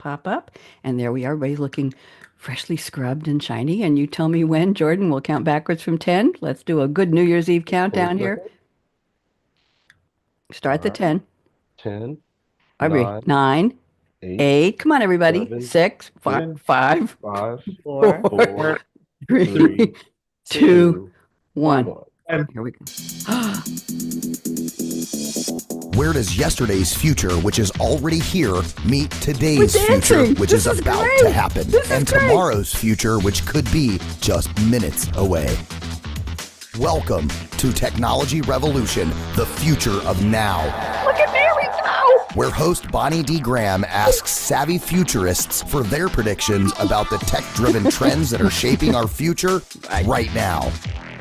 pop up. And there we are, everybody's looking freshly scrubbed and shiny. And you tell me when, Jordan, we'll count backwards from 10. Let's do a good New Year's Eve countdown here. Start All the right. 10. 10, Everybody, 9, 9, 8, 8. Come on, everybody. 7, 6, 5, 6, 5, 5, 4, Four, 4, 3, 3, 2, 2, 1. 1. Here we go. Where does yesterday's future, which is already here, meet today's We're future, dancing. which This is is about great. to happen, This is and great. tomorrow's future, which could be just minutes away? Welcome to Technology Revolution, the future of now. Look at Mary go. Where host Bonnie D. Graham asks savvy futurists for their predictions about the tech-driven trends that are shaping our future right now.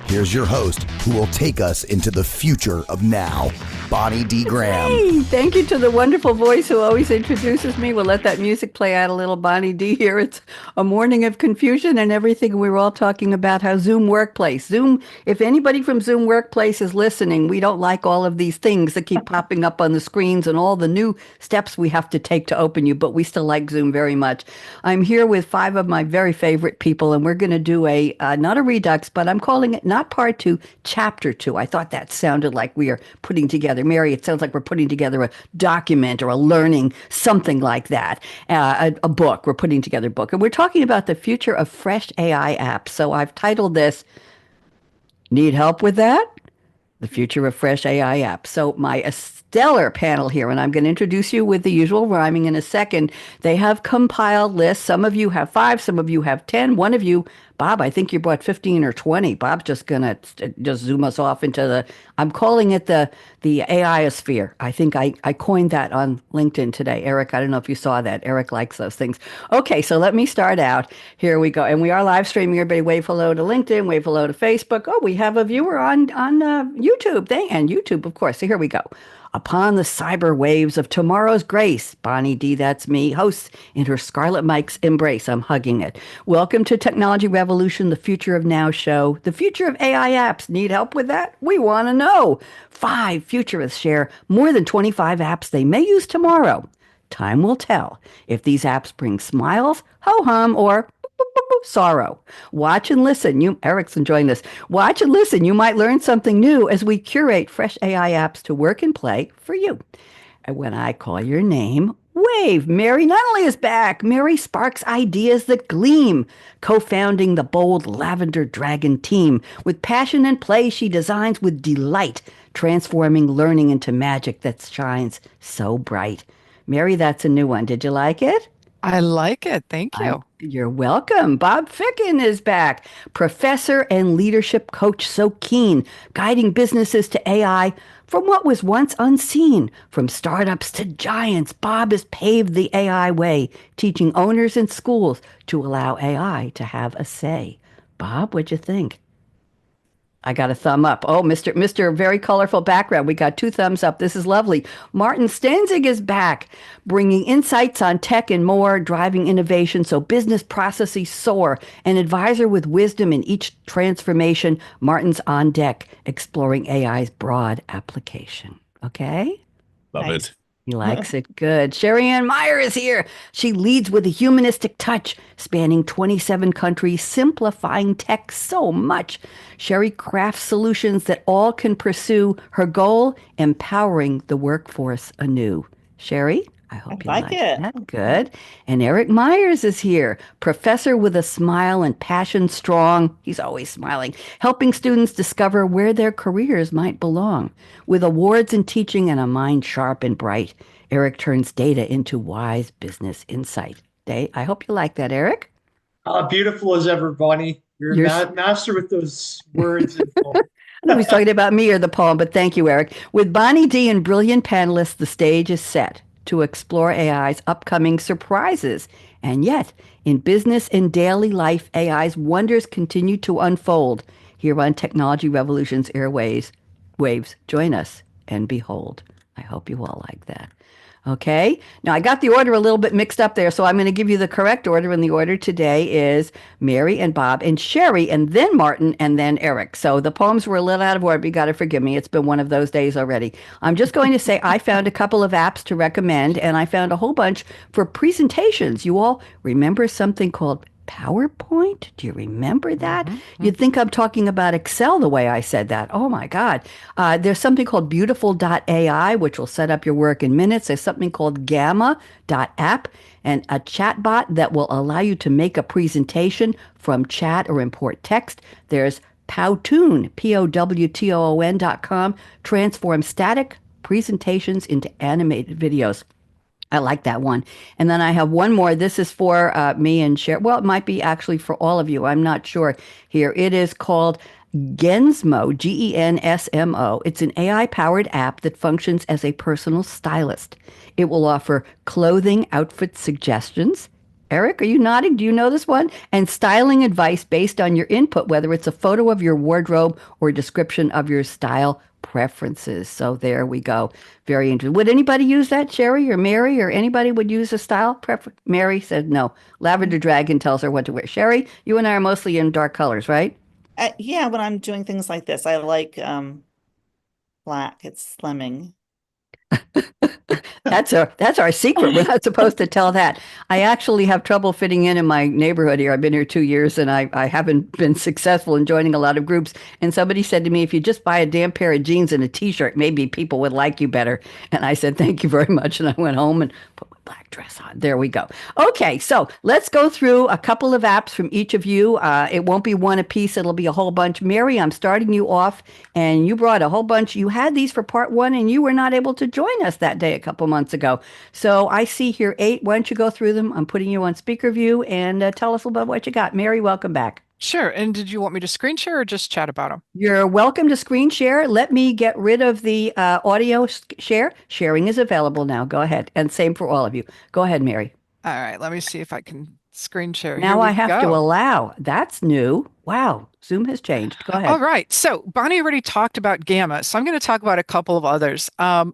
Here's your host, who will take us into the future of now, Bonnie D. Graham. Hey, thank you to the wonderful voice who always introduces me. We'll let that music play out a little, Bonnie D. Here, it's a morning of confusion and everything. We were all talking about how Zoom Workplace. Zoom, if anybody from Zoom Workplace is listening, we don't like all of these things that keep popping up on the screens and all the new steps we have to take to open you, but we still like Zoom very much. I'm here with 5 of my very favorite people, and we're going to do a, not a redux, but I'm calling it not part 2, chapter 2. I thought that sounded like we are putting together, Mary, it sounds like we're putting together a document or a learning, something like that, a book. We're putting together a book. And we're talking about the future of fresh AI apps. So I've titled this, Need Help with That? The Future of Fresh AI Apps. So my stellar panel here, and I'm going to introduce you with the usual rhyming in a second. They have compiled lists. Some of you have 5, some of you have 10. One of you, Bob, I think you brought 15 or 20. Bob's just going to just zoom us off into the, I'm calling it the AIosphere. I think I coined that on LinkedIn today. Eric, I don't know if you saw that. Eric likes those things. Okay, so let me start out. Here we go. And we are live streaming. Everybody wave hello to LinkedIn, wave hello to Facebook. Oh, we have a viewer on YouTube. And YouTube, of course. So here we go. Upon the cyber waves of tomorrow's grace, Bonnie D, that's me, hosts in her Scarlett Mike's embrace. I'm hugging it. Welcome to Technology Revolution, the Future of Now show. The future of AI apps. Need help with that? We want to know. 5 futurists share more than 25 apps they may use tomorrow. Time will tell if these apps bring smiles, ho-hum, or sorrow. Watch and listen. Eric's enjoying this. Watch and listen. You might learn something new as we curate fresh AI apps to work and play for you. And when I call your name, wave. Mary Nunaley is back. Mary sparks ideas that gleam, co-founding the bold Lavender Dragon team. With passion and play, she designs with delight, transforming learning into magic that shines so bright. Mary, that's a new one. Did you like it? I like it. Thank you. You're welcome. Bob Ficken is back. Professor and leadership coach, so keen, guiding businesses to AI from what was once unseen. From startups to giants, Bob has paved the AI way, teaching owners and schools to allow AI to have a say. Bob, what'd you think? I got a thumb up. Oh, Mr. Very colorful background. We got 2 thumbs up. This is lovely. Martin Stenzig is back, bringing insights on tech and more, driving innovation so business processes soar. An advisor with wisdom in each transformation. Martin's on deck, exploring AI's broad application. Okay? Love it. He likes it. Good. Sherryanne Meyer is here. She leads with a humanistic touch, spanning 27 countries, simplifying tech so much. Sherry crafts solutions that all can pursue. Her goal, empowering the workforce anew. Sherry, I hope you like it. that. Good. And Eric Myers is here, professor with a smile and passion strong. He's always smiling, helping students discover where their careers might belong. With awards in teaching and a mind sharp and bright, Eric turns data into wise business insight. I hope you like that, Eric. Beautiful as ever, Bonnie. You're a master with those words. And I don't know if he's talking about me or the poem, but thank you, Eric. With Bonnie D and brilliant panelists, the stage is set to explore AI's upcoming surprises. And yet, in business and daily life, AI's wonders continue to unfold. Here on Technology Revolution's airwaves, join us and behold. I hope you all like that. Okay. Now I got the order a little bit mixed up there, so I'm going to give you the correct order. And the order today is Mary and Bob and Sherry, and then Martin, and then Eric. So the poems were a little out of order, but you got to forgive me. It's been one of those days already. I'm just going to say I found a couple of apps to recommend, and I found a whole bunch for presentations. You all remember something called PowerPoint? Do you remember that? You'd think I'm talking about Excel the way I said that. Oh my God. There's something called Beautiful.ai, which will set up your work in minutes. There's something called Gamma.app and a chatbot that will allow you to make a presentation from chat or import text. There's Powtoon, Powtoon.com, transform static presentations into animated videos. I like that one. And then I have one more. This is for me and Cher. Well, it might be actually for all of you. I'm not sure here. It is called Gensmo, Gensmo. It's an AI-powered app that functions as a personal stylist. It will offer clothing outfit suggestions. Eric, are you nodding? Do you know this one? And styling advice based on your input, whether it's a photo of your wardrobe or a description of your style preferences. So there we go. Very interesting. Would anybody use that, Sherry or Mary, or anybody would use a style preference? Mary said no. Lavender Dragon tells her what to wear. Sherry, you and I are mostly in dark colors, right? Yeah, when I'm doing things like this, I like black. It's slimming. That's our secret. We're not supposed to tell that. I actually have trouble fitting in my neighborhood here. I've been here 2 years and I haven't been successful in joining a lot of groups. And somebody said to me, if you just buy a damn pair of jeans and a t-shirt, maybe people would like you better. And I said, thank you very much. And I went home and put my black dress on. There we go. Okay, so let's go through a couple of apps from each of you. It won't be one apiece. It'll be a whole bunch. Mary, I'm starting you off and you brought a whole bunch. You had these for part one and you were not able to join us that day a couple months ago. So I see here 8. Why don't you go through them? I'm putting you on speaker view and tell us a little bit what you got. Mary, welcome back. Sure. And did you want me to screen share or just chat about them? You're welcome to screen share. Let me get rid of the audio share. Sharing is available now. Go ahead. And same for all of you. Go ahead, Mary. All right. Let me see if I can screen share. Now I have to allow. That's new. Wow. Zoom has changed. Go ahead. All right. So Bonnie already talked about Gamma. So I'm going to talk about a couple of others.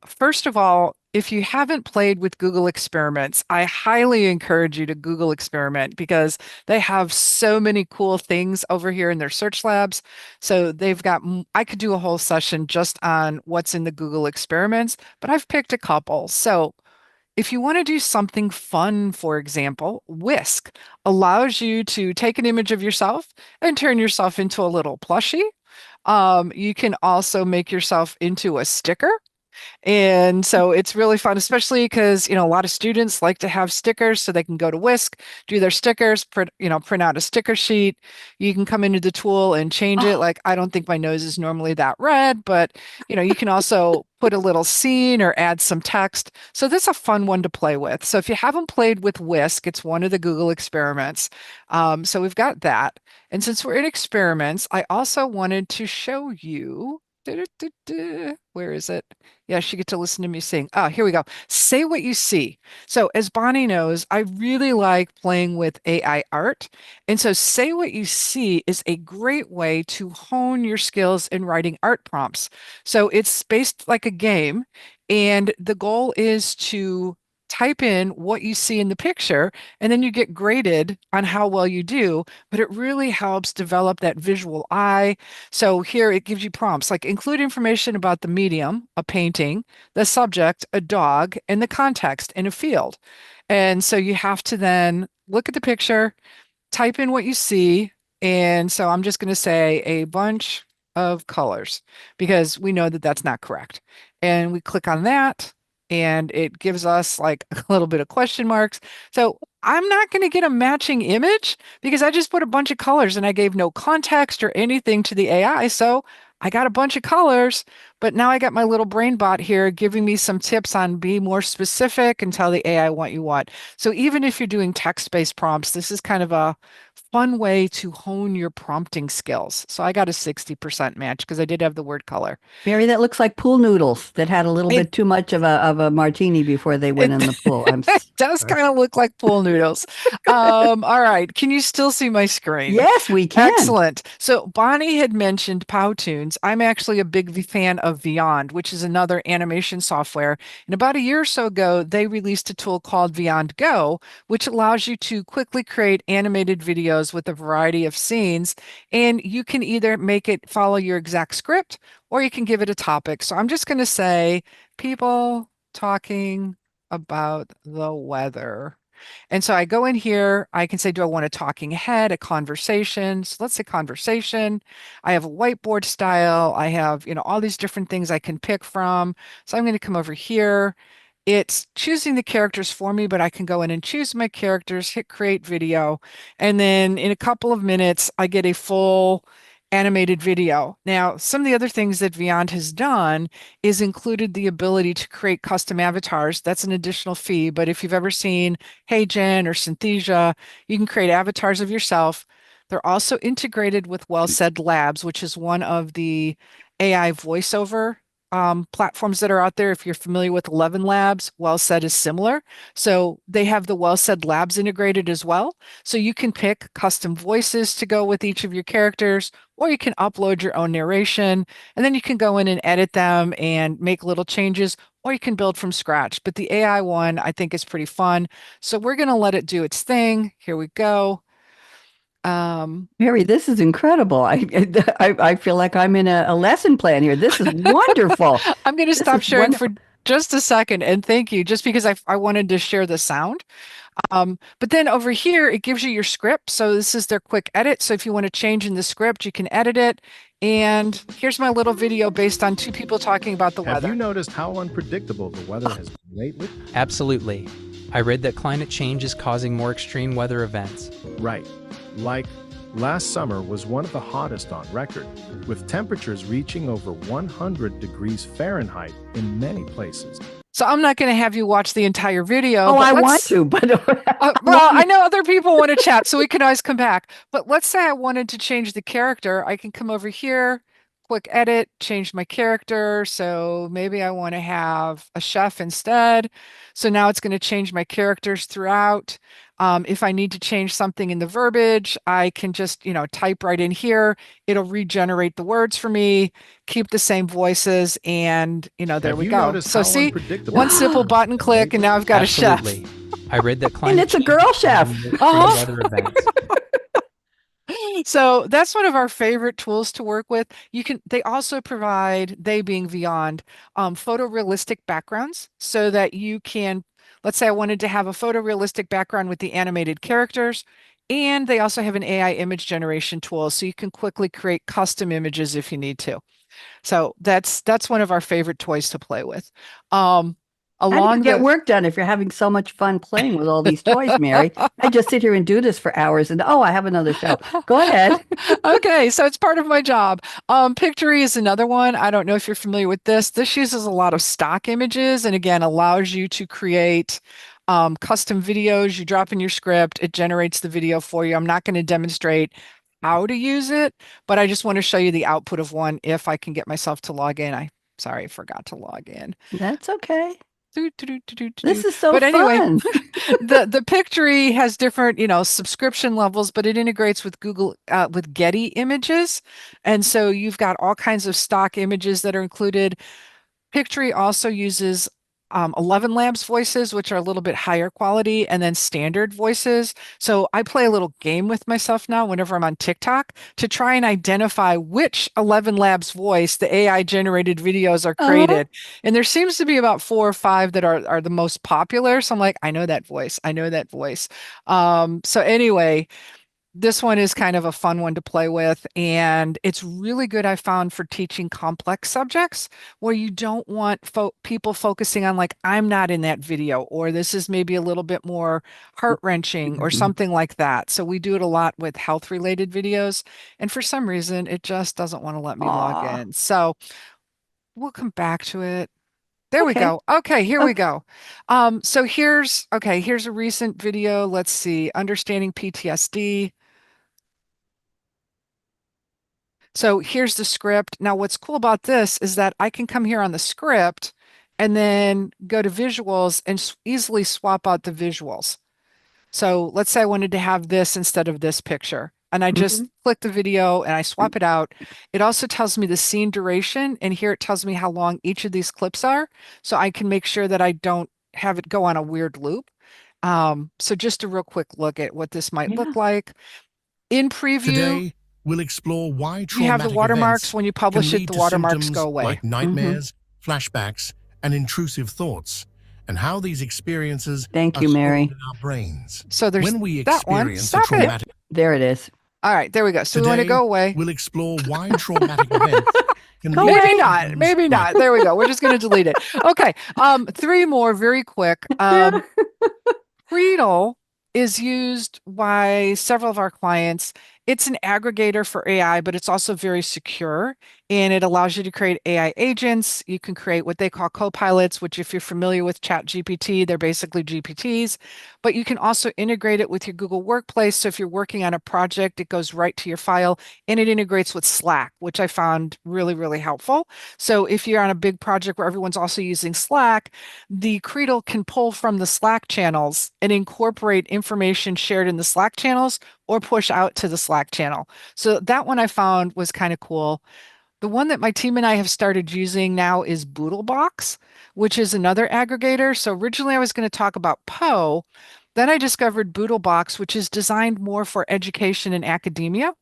First of all, if you haven't played with Google Experiments, I highly encourage you to Google Experiment because they have so many cool things over here in their search labs. So they've got, I could do a whole session just on what's in the Google Experiments, but I've picked a couple. So if you want to do something fun, for example, Whisk allows you to take an image of yourself and turn yourself into a little plushie. You can also make yourself into a sticker. And so it's really fun, especially because, a lot of students like to have stickers so they can go to Whisk, do their stickers, print out a sticker sheet. You can come into the tool and change it. Like, I don't think my nose is normally that red, but, you can also put a little scene or add some text. So this is a fun one to play with. So if you haven't played with Whisk, it's one of the Google Experiments. So we've got that. And since we're in experiments, I also wanted to show you. Where is it? Yes, you get to listen to me sing. Here we go. Say what you see. So as Bonnie knows, I really like playing with AI art. And so say what you see is a great way to hone your skills in writing art prompts. So it's based like a game. And the goal is to type in what you see in the picture, and then you get graded on how well you do, but it really helps develop that visual eye. So here it gives you prompts like include information about the medium, a painting, the subject, a dog, and the context in a field. And so you have to then look at the picture, type in what you see. And so I'm just going to say a bunch of colors because we know that that's not correct. And we click on that. And it gives us like a little bit of question marks. So I'm not going to get a matching image because I just put a bunch of colors and I gave no context or anything to the AI. So I got a bunch of colors, but now I got my little brain bot here giving me some tips on be more specific and tell the AI what you want. So even if you're doing text-based prompts, this is kind of a fun way to hone your prompting skills. So I got a 60% match because I did have the word color. Mary, that looks like pool noodles that had a little bit too much of a martini before they went in the pool. It does kind of look like pool noodles. All right. Can you still see my screen? Yes, we can. Excellent. So Bonnie had mentioned Powtoon. cartoons, I'm actually a big fan of Vyond, which is another animation software. And about a year or so ago, they released a tool called Vyond Go, which allows you to quickly create animated videos with a variety of scenes. And you can either make it follow your exact script or you can give it a topic. So I'm just going to say people talking about the weather. And so I go in here, I can say, do I want a talking head, a conversation? So let's say conversation. I have a whiteboard style. I have, all these different things I can pick from. So I'm going to come over here. It's choosing the characters for me, but I can go in and choose my characters, hit create video. And then in a couple of minutes, I get a full animated video. Now, some of the other things that Vyond has done is included the ability to create custom avatars. That's an additional fee, but if you've ever seen Hey Jen or Synthesia, you can create avatars of yourself. They're also integrated with Well Said Labs, which is one of the AI voiceover platforms that are out there. If you're familiar with 11 Labs, Well Said is similar. So they have the Well Said Labs integrated as well. So you can pick custom voices to go with each of your characters, or you can upload your own narration, and then you can go in and edit them and make little changes, or you can build from scratch. But the AI one, I think, is pretty fun. So we're going to let it do its thing. Here we go. Mary, this is incredible. I feel like I'm in a lesson plan here. This is wonderful. I'm going to This stop is sharing wonderful. for just a second, and thank you, just because I wanted to share the sound. But then over here, it gives you your script. So this is their quick edit. So if you want to change in the script, you can edit it. And here's my little video based on two people talking about the Have weather. you noticed how unpredictable the weather has been lately? Absolutely. I read that climate change is causing more extreme weather events. Right. Like last summer was one of the hottest on record, with temperatures reaching over 100 degrees Fahrenheit in many places. So I'm not going to have you watch the entire video. Oh, but I want let's- to, but well, I know other people want to chat, so we can always come back. But let's say I wanted to change the character. I can come over here, quick edit, change my character. So maybe I want to have a chef instead. So now it's going to change my characters throughout. If I need to change something in the verbiage, I can just, type right in here. It'll regenerate the words for me, keep the same voices, and, there Have we you go. noticed So how see, unpredictable one the simple weather button has been click, and lately? now I've got a chef. Absolutely. I read that climate it's a change girl is chef. causing more extreme weather events. So that's one of our favorite tools to work with. They also provide, they being Vyond, photorealistic backgrounds so that you can, let's say I wanted to have a photorealistic background with the animated characters, and they also have an AI image generation tool so you can quickly create custom images if you need to. So that's one of our favorite toys to play with. How do you get work done if you're having so much fun playing with all these toys, Mary? I just sit here and do this for hours and I have another show. Go ahead. Okay, so it's part of my job. Pictory is another one. I don't know if you're familiar with this. This uses a lot of stock images and again allows you to create custom videos. You drop in your script, it generates the video for you. I'm not going to demonstrate how to use it, but I just want to show you the output of one if I can get myself to log in. Sorry, I forgot to log in. That's okay. This This is so but anyway, fun. the Pictory has different, subscription levels, but it integrates with Google, with Getty images. And so you've got all kinds of stock images that are included. Pictory also uses 11 Labs voices, which are a little bit higher quality, and then standard voices. So I play a little game with myself now whenever I'm on TikTok to try and identify which 11 Labs voice the AI generated videos are created. And there seems to be about 4 or 5 that are the most popular. So I'm like, I know that voice. I know that voice. So anyway, this one is kind of a fun one to play with, and it's really good, I found, for teaching complex subjects where you don't want people focusing on like, I'm not in that video, or this is maybe a little bit more heart-wrenching or something like that. So we do it a lot with health-related videos, and for some reason, it just doesn't want to let me log in. So we'll come back to it. There we go. Okay, here we go. So here's a recent video. Let's see, understanding PTSD. So here's the script. Now, what's cool about this is that I can come here on the script and then go to visuals and easily swap out the visuals. So let's say I wanted to have this instead of this picture. and I just click the video and I swap it out. It also tells me the scene duration, and here it tells me how long each of these clips are, so I can make sure that I don't have it go on a weird loop. So just a real quick look at what this might look like. In preview, today we'll explore why you traumatic have the watermarks. events When you can publish it, lead the to watermarks symptoms go away. like nightmares, flashbacks, and intrusive thoughts, and how these experiences Thank are you, Mary. stored in our brains. So there's When we that one. experience a Stop it. traumatic There it is. All right, there we go. So we want to Today, go away. we'll explore why traumatic events can Go lead to away. Maybe not. symptoms Maybe like not. There we go. We're just going to delete it. Okay. Three more very quick. Creedle is used by several of our clients. It's an aggregator for AI, but it's also very secure, and it allows you to create AI agents. You can create what they call copilots, which if you're familiar with ChatGPT, they're basically GPTs, but you can also integrate it with your Google Workplace. So if you're working on a project, it goes right to your file, and it integrates with Slack, which I found really, really helpful. So if you're on a big project where everyone's also using Slack, the Creedle can pull from the Slack channels and incorporate information shared in the Slack channels or push out to the Slack channel. So that one I found was kind of cool. The one that my team and I have started using now is Boodlebox, which is another aggregator. So originally I was going to talk about Poe. Then I discovered Boodlebox, which is designed more for education and academia.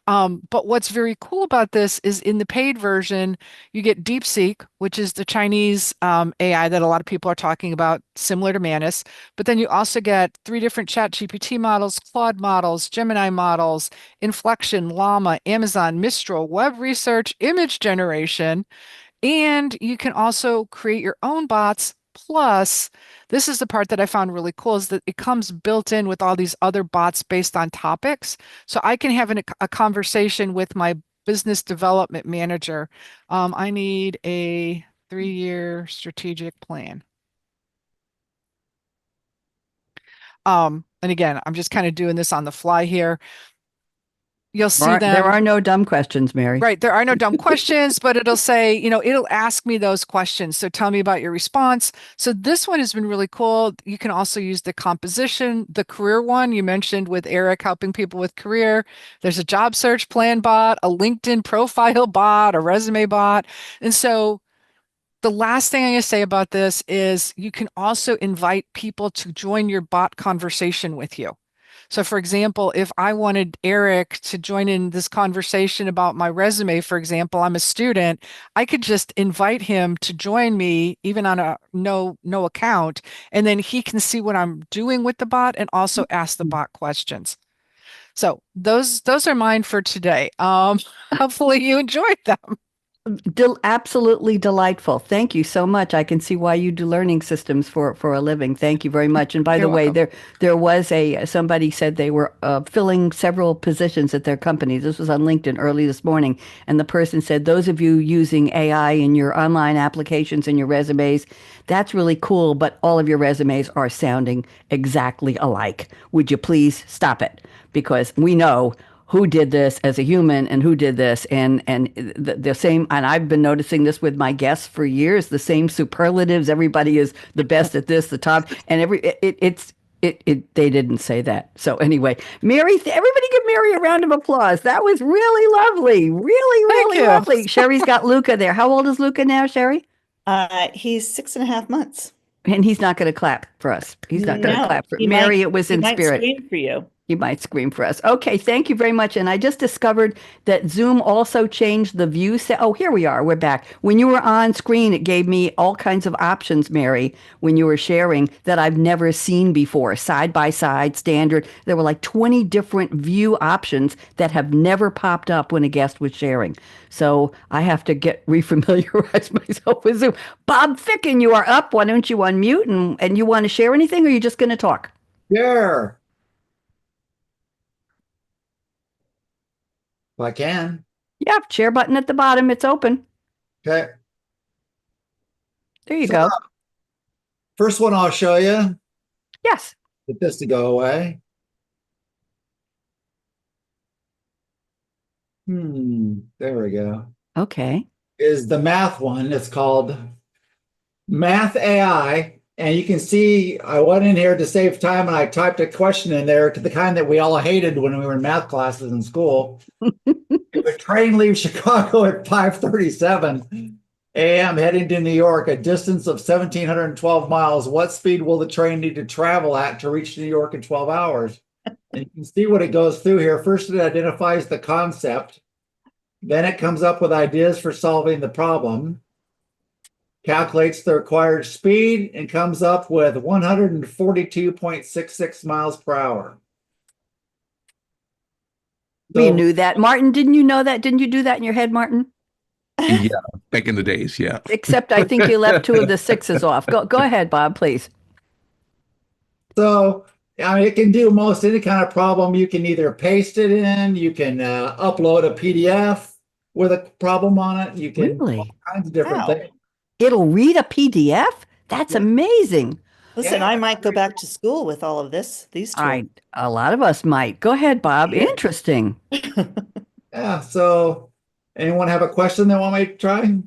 But what's very cool about this is in the paid version, you get DeepSeek, which is the Chinese AI that a lot of people are talking about, similar to Manus. But then you also get 3 different ChatGPT models, Claude models, Gemini models, Inflection, Llama, Amazon, Mistral, web research, image generation. And you can also create your own bots. Plus, this is the part that I found really cool is that it comes built in with all these other bots based on topics. So I can have a conversation with my business development manager. I need a 3-year strategic plan. And again, I'm just kind of doing this on the fly here. You'll see them. There are no dumb questions, Mary. Right. There are no dumb questions, but it'll say, it'll ask me those questions. So tell me about your response. So this one has been really cool. You can also use the composition, the career one you mentioned with Eric helping people with career. There's a job search plan bot, a LinkedIn profile bot, a resume bot. And so the last thing I'm going to say about this is you can also invite people to join your bot conversation with you. So for example, if I wanted Eric to join in this conversation about my resume, for example, I'm a student, I could just invite him to join me even on a no account, and then he can see what I'm doing with the bot and also ask the bot questions. So those are mine for today. Hopefully you enjoyed them. Absolutely delightful. Thank you so much. I can see why you do learning systems for a living. Thank you very much. And by You're the way, welcome. there was somebody said they were filling several positions at their company. This was on LinkedIn early this morning, and the person said, "Those of you using AI in your online applications and your resumes, that's really cool, but all of your resumes are sounding exactly alike. Would you please stop it? Because we know who did this as a human and who did this, and the same, and I've been noticing this with my guests for years, the same superlatives. Everybody is the best at this, the top, and they didn't say that. So anyway, Mary, everybody give Mary a round of applause. That was really lovely. Really you. lovely. Sherry's got Luca there. How old is Luca now, Sherry? He's 6.5 months. And he's not going to clap for us. He's not going to No, clap for he Mary. might- It was he in might spirit. scream for you. He might scream for us. Okay, thank you very much. And I just discovered that Zoom also changed the view set. Oh, here we are. We're back. When you were on screen, it gave me all kinds of options, Mary, when you were sharing that I've never seen before. Side by side, standard. There were like 20 different view options that have never popped up when a guest was sharing. So I have to refamiliarize myself with Zoom. Bob Ficken, you are up. Why don't you unmute and you want to share anything, or are you just going to talk? Sure. If I can. Yeah, share button at the bottom. It's open. Okay. There you go. First one I'll show you. Yes. Get this to go away. There we go. Okay. Is the math one. It's called Math AI, And you can see I went in here to save time and I typed a question in there to the kind that we all hated when we were in math classes in school. If a train leaves Chicago at 5:37 a.m. heading to New York, a distance of 1,712 miles, what speed will the train need to travel at to reach New York in 12 hours? And you can see what it goes through here. First, it identifies the concept. Then it comes up with ideas for solving the problem, calculates the required speed, and comes up with 142.66 miles per hour. We knew that. Martin, didn't you know that? Didn't you do that in your head, Martin? Yeah, back in the days, yeah. Except I think you left 2 of the 6s off. Go ahead, Bob, please. So, I mean, it can do most any kind of problem. You can either paste it in, you can upload a PDF with a problem on it. You can Really? all kinds of different Wow. things. It'll read a PDF? That's amazing. Listen, Yeah. I might go back to school with all of these tools. A lot of us might. Go ahead, Bob. Yeah. Interesting. Yeah. So, anyone have a question they want me to try?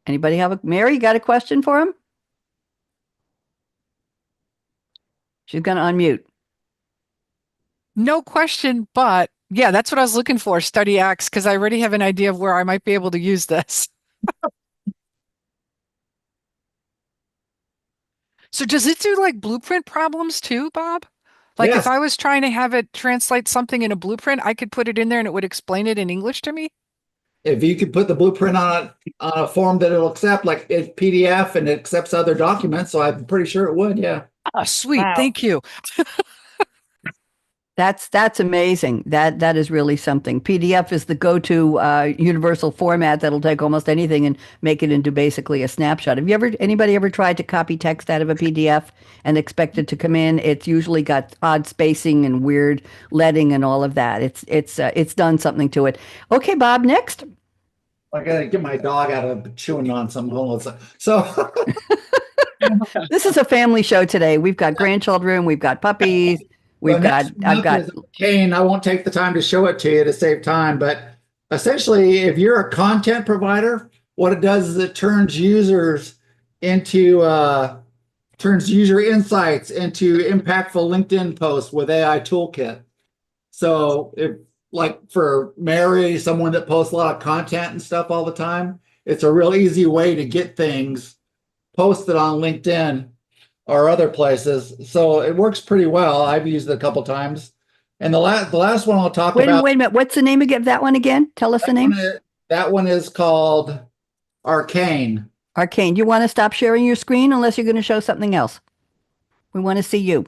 Anybody have Mary, you got a question for him? She's going to unmute. No question, but yeah, that's what I was looking for, Study X, because I already have an idea of where I might be able to use this. So does it do like blueprint problems too, Bob? Like Yes. if I was trying to have it translate something in a blueprint, I could put it in there and it would explain it in English to me? If you could put the blueprint on a form that it'll accept, like it's PDF and it accepts other documents, so I'm pretty sure it would. Yeah. Oh, sweet. Wow. Thank you. That's amazing. That is really something. PDF is the go-to universal format that'll take almost anything and make it into basically a snapshot. Have anybody ever tried to copy text out of a PDF and expect it to come in? It's usually got odd spacing and weird leading and all of that. It's done something to it. Okay, Bob, next. I gotta get my dog out of chewing on some. Hold on. So This is a family show today. We've got grandchildren, we've got puppies, I've got Kane. I won't take the time to show it to you to save time, but essentially, if you're a content provider, what it does is it turns user insights into impactful LinkedIn posts with AI toolkit. So if like for Mary, someone that posts a lot of content and stuff all the time, it's a real easy way to get things posted on LinkedIn or other places. So it works pretty well. I've used it a couple times. And the last one I'll talk about. Wait a minute. What's the name of that one again? Tell us the name. That one is called Arcane. Arcane. You want to stop sharing your screen unless you're going to show something else? We want to see you.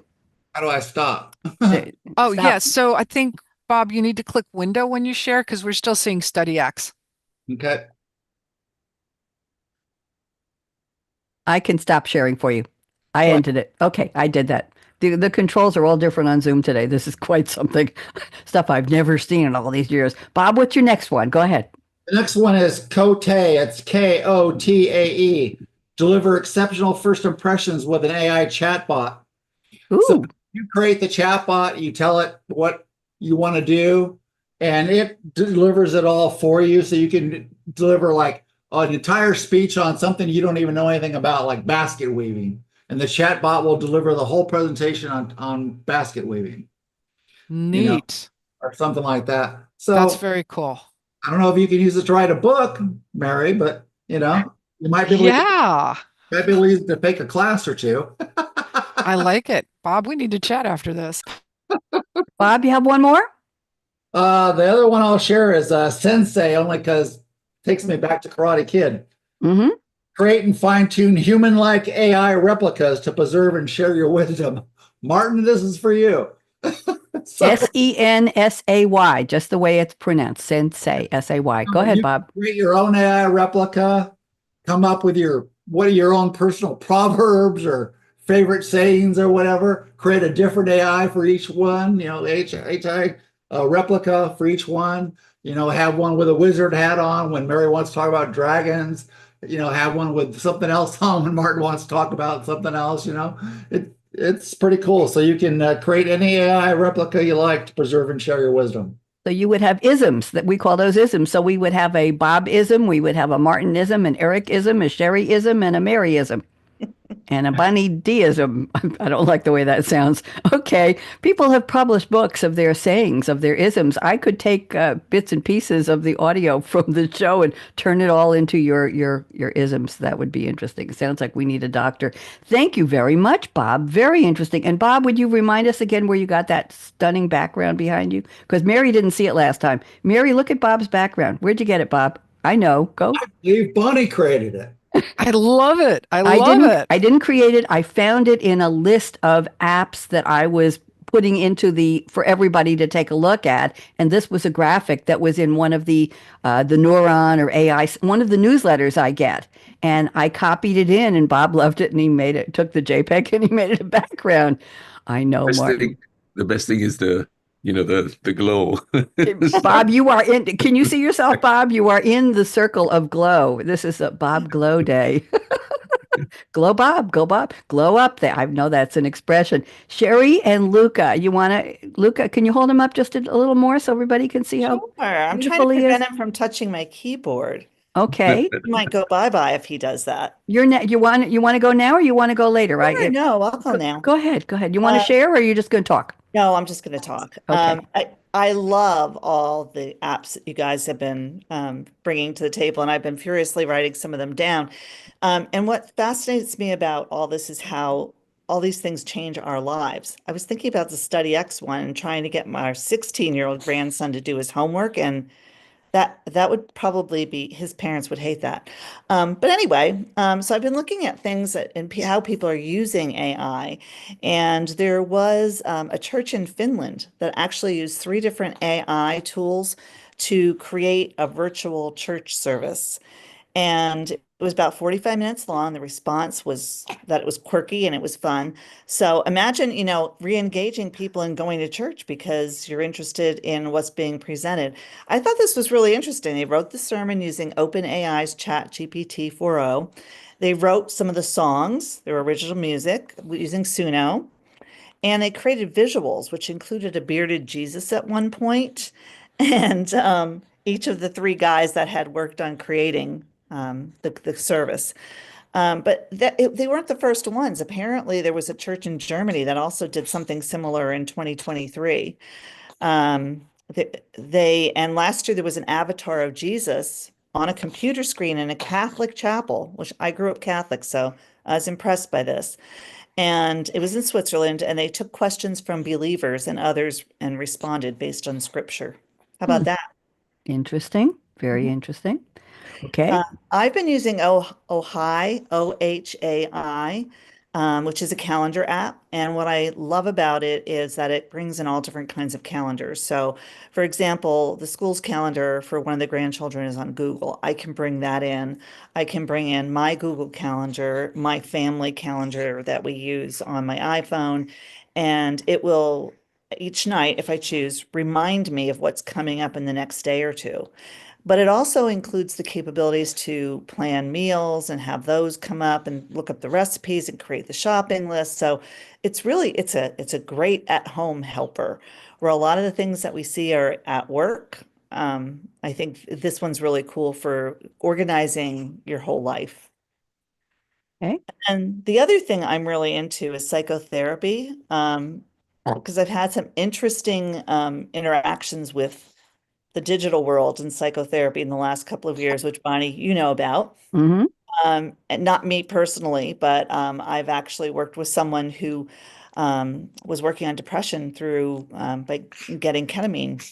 How do I stop? Oh, Stop. yeah. So I think, Bob, you need to click window when you share because we're still seeing Study X. Okay. I can stop sharing for you. I ended it. Okay, I did that. The controls are all different on Zoom today. This is quite something. Stuff I've never seen in all these years. Bob, what's your next one? Go ahead. The next one is Kotae. It's Kotae. Deliver exceptional first impressions with an AI chatbot. Ooh. So you create the chatbot, you tell it what you want to do, and it delivers it all for you. So you can deliver like an entire speech on something you don't even know anything about, like basket weaving. And the chatbot will deliver the whole presentation on basket weaving. Neat. Or something like that. So That's very cool. I don't know if you can use it to write a book, Mary, but you might be able to use it to take a class or two. I like it. Bob, we need to chat after this. Bob, you have one more? The other one I'll share is Sensei, only because it takes me back to Karate Kid. Mm-hmm. Create and fine-tune human-like AI replicas to preserve and share your wisdom. Martin, this is for you. Sensay, just the way it's pronounced. Sensei, S-A-Y. Go ahead, Bob. Create your own AI replica. Come up with your own personal proverbs or favorite sayings or whatever. Create a different AI for each one. AI replica for each one. Have one with a wizard hat on when Mary wants to talk about dragons. Have one with something else on when Martin wants to talk about something else. It's pretty cool. So you can create any AI replica you like to preserve and share your wisdom. So you would have isms that we call those isms. So we would have a Bob-ism, we would have a Martin-ism, an Eric-ism, a Sherry-ism, and a Mary-ism. And a bunny deism. I don't like the way that sounds. Okay. People have published books of their sayings, of their isms. I could take bits and pieces of the audio from the show and turn it all into your isms. That would be interesting. It sounds like we need a doctor. Thank you very much, Bob. Very interesting. And Bob, would you remind us again where you got that stunning background behind you? Because Mary didn't see it last time. Mary, look at Bob's background. Where'd you get it, Bob? I know. Go. I believe Bonnie created it. I love it. I love it. I didn't create it. I found it in a list of apps that I was putting into for everybody to take a look at. And this was a graphic that was in one of the Neuron or AI, one of the newsletters I get. And I copied it in, and Bob loved it, and he took the JPEG and he made it a background. I know, Martin. The best thing is the glow. Bob, you are in. Can you see yourself, Bob? You are in the circle of glow. This is a Bob Glow Day. Glow, Bob, go, Bob, glow up there. I know that's an expression. Sherry and Luca, Luca, can you hold him up just a little more so everybody can see how? Sure. I'm trying to prevent him from touching my keyboard. Okay. He might go bye-bye if he does that. You want to go now, or you want to go later, right? Sure, no, I'll go now. Go ahead. You want to share, or are you just going to talk? No, I'm just going to talk. Okay. I love all the apps that you guys have been bringing to the table, and I've been furiously writing some of them down. And what fascinates me about all this is how all these things change our lives. I was thinking about the Study X one and trying to get my 16-year-old grandson to do his homework, and that would probably be, his parents would hate that. But anyway, so I've been looking at things and how people are using AI. And there was a church in Finland that actually used 3 different AI tools to create a virtual church service. And it was about 45 minutes long. The response was that it was quirky and it was fun. So imagine, re-engaging people and going to church because you're interested in what's being presented. I thought this was really interesting. They wrote the sermon using OpenAI's ChatGPT 4.0. They wrote some of the songs, their original music, using Suno. And they created visuals, which included a bearded Jesus at one point, and each of the 3 guys that had worked on creating the service. But they weren't the first ones. Apparently, there was a church in Germany that also did something similar in 2023. And last year there was an avatar of Jesus on a computer screen in a Catholic chapel, which I grew up Catholic, so I was impressed by this. And it was in Switzerland, and they took questions from believers and others and responded based on scripture. How about that? Interesting. Very interesting. Okay. I've been using Ohai, OHAI, which is a calendar app. And what I love about it is that it brings in all different kinds of calendars. So, for example, the school's calendar for one of the grandchildren is on Google. I can bring that in. I can bring in my Google Calendar, my family calendar that we use on my iPhone, and it will, each night, if I choose, remind me of what's coming up in the next day or two. But it also includes the capabilities to plan meals and have those come up and look up the recipes and create the shopping list. So it's a great at-home helper, where a lot of the things that we see are at work. I think this one's really cool for organizing your whole life. Okay. And the other thing I'm really into is psychotherapy, because I've had some interesting interactions with the digital world and psychotherapy in the last couple of years, which Bonnie, you know about. Mm-hmm. And not me personally, but I've actually worked with someone who was working on depression through by getting ketamine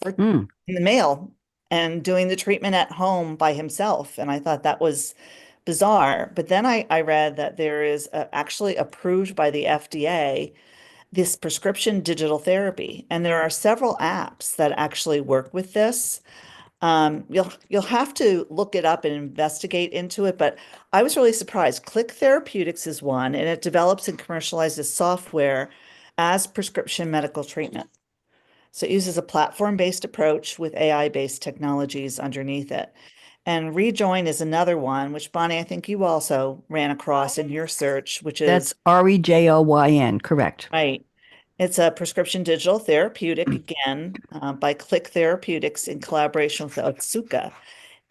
in the mail and doing the treatment at home by himself. And I thought that was bizarre. But then I read that there is actually approved by the FDA this prescription digital therapy. And there are several apps that actually work with this. You'll have to look it up and investigate into it, but I was really surprised. Click Therapeutics is one, and it develops and commercializes software as prescription medical treatment. So it uses a platform-based approach with AI-based technologies underneath it. And Rejoin is another one, which Bonnie, I think you also ran across in your search, which is That's REJOYN, correct. right. It's a prescription digital therapeutic, again, by Click Therapeutics in collaboration with Otsuka.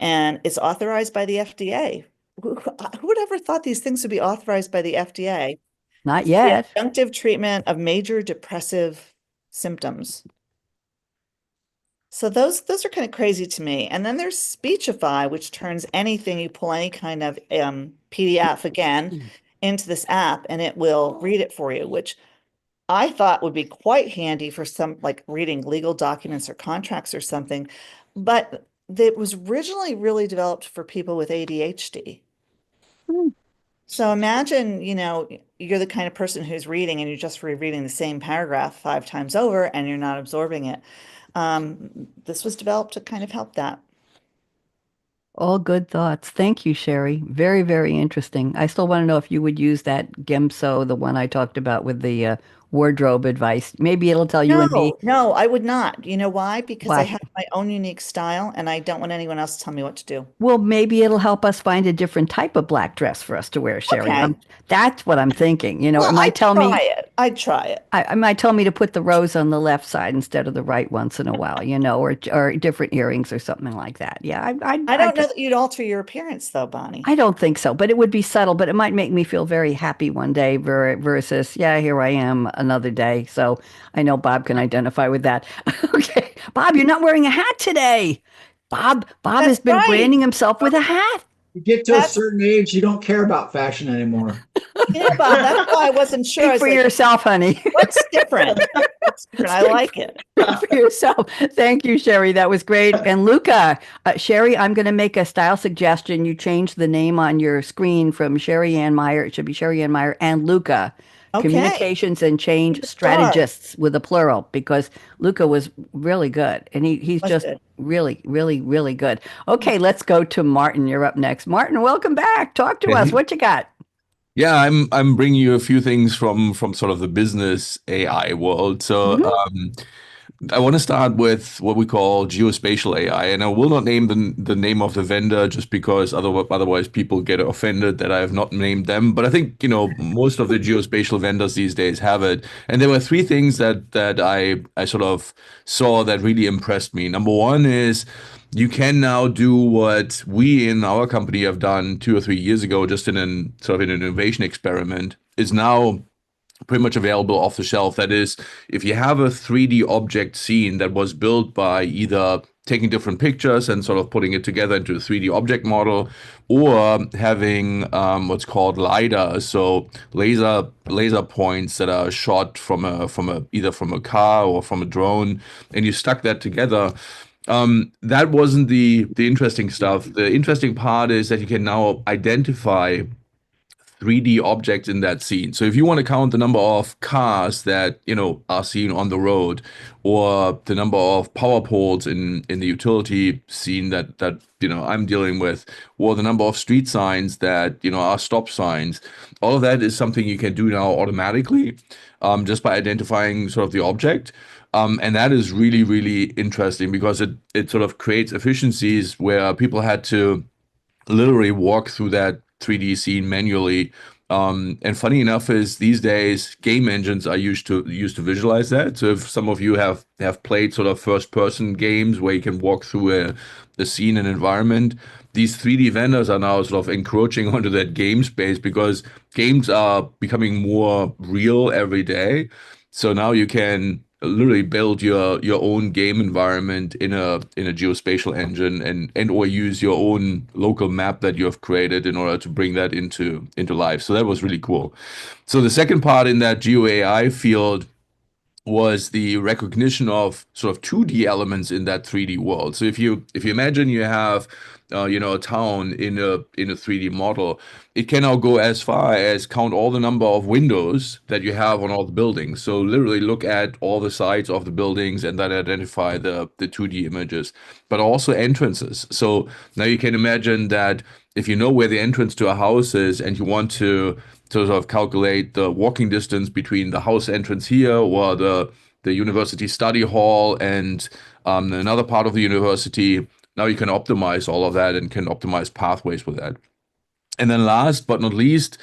And it's authorized by the FDA. Who would ever thought these things would be authorized by the FDA? Not The yet. adjunctive treatment of major depressive symptoms. So those are kind of crazy to me. And then there's Speechify, which turns anything, you pull any kind of PDF again into this app, and it will read it for you, which I thought would be quite handy for some, like reading legal documents or contracts or something. But it was originally really developed for people with ADHD. So imagine, you're the kind of person who's reading and you're just rereading the same paragraph 5 times over and you're not absorbing it. This was developed to kind of help that. All good thoughts. Thank you, Sherry. Very, very interesting. I still want to know if you would use that Gimso, the one I talked about with the wardrobe advice. Maybe it'll tell you and me. No, I would not. You know why? Because I Why? have my own unique style and I don't want anyone else to tell me what to do. Well, maybe it'll help us find a different type of black dress for us to wear, Sherry. Okay. That's what I'm thinking. It Well, might tell me. I'd try it. I might tell me to put the rose on the left side instead of the right once in a while, or different earrings or something like that. Yeah, I don't know that you'd alter your appearance though, Bonnie. I don't think so, but it would be subtle, but it might make me feel very happy one day versus, yeah, here I am another day. So I know Bob can identify with that. Okay. Bob, you're not wearing a hat today. Bob That's has been right. branding himself with a hat. You get to a certain age, you don't care about fashion anymore. Yeah, Bob, that's why I wasn't sure. I Speak was for like, yourself, honey. what's different? What's different? I like it. For yourself. Thank you, Sherry. That was great. And Luca, Sherry, I'm going to make a style suggestion. You change the name on your screen from Sherryanne Meyer. It should be Sherryanne Meyer and Luca. Okay. Communications and change strategists with a plural, because Luca was really good. And he's Was just good. really, really, really good. Okay, let's go to Martin. You're up next. Martin, welcome back. Talk to us. What you got? Yeah, I'm bringing you a few things from sort of the business AI world. So I want to start with what we call geospatial AI, and I will not name the name of the vendor just because otherwise people get offended that I have not named them. But I think most of the geospatial vendors these days have it, and there were 3 things that I sort of saw that really impressed me. Number one is you can now do what we in our company have done 2 or 3 years ago, just in an innovation experiment, is now pretty much available off the shelf. That is, if you have a 3D object scene that was built by either taking different pictures and sort of putting it together into a 3D object model, or having what's called LiDAR, so laser points that are shot from either from a car or from a drone, and you stuck that together. That wasn't the interesting stuff. The interesting part is that you can now identify 3D objects in that scene. So if you want to count the number of cars that are seen on the road, or the number of power poles in the utility scene that I'm dealing with, or the number of street signs that are stop signs, all of that is something you can do now automatically, just by identifying sort of the object. And that is really, really interesting because it sort of creates efficiencies where people had to literally walk through that 3D scene manually. And funny enough is these days game engines are used to visualize that. So if some of you have played sort of first person games where you can walk through a scene and environment, these 3D vendors are now sort of encroaching onto that game space because games are becoming more real every day. So now you can literally build your own game environment in a geospatial engine and or use your own local map that you have created in order to bring that into life. So that was really cool. So the second part in that geo AI field was the recognition of sort of 2D elements in that 3D world. So if you imagine you have a town in a 3D model, it can now go as far as count all the number of windows that you have on all the buildings. So literally look at all the sides of the buildings and then identify the 2D images, but also entrances. So now you can imagine that if you know where the entrance to a house is and you want to sort of calculate the walking distance between the house entrance here or the university study hall and another part of the university, now you can optimize all of that and can optimize pathways with that. And then last but not least,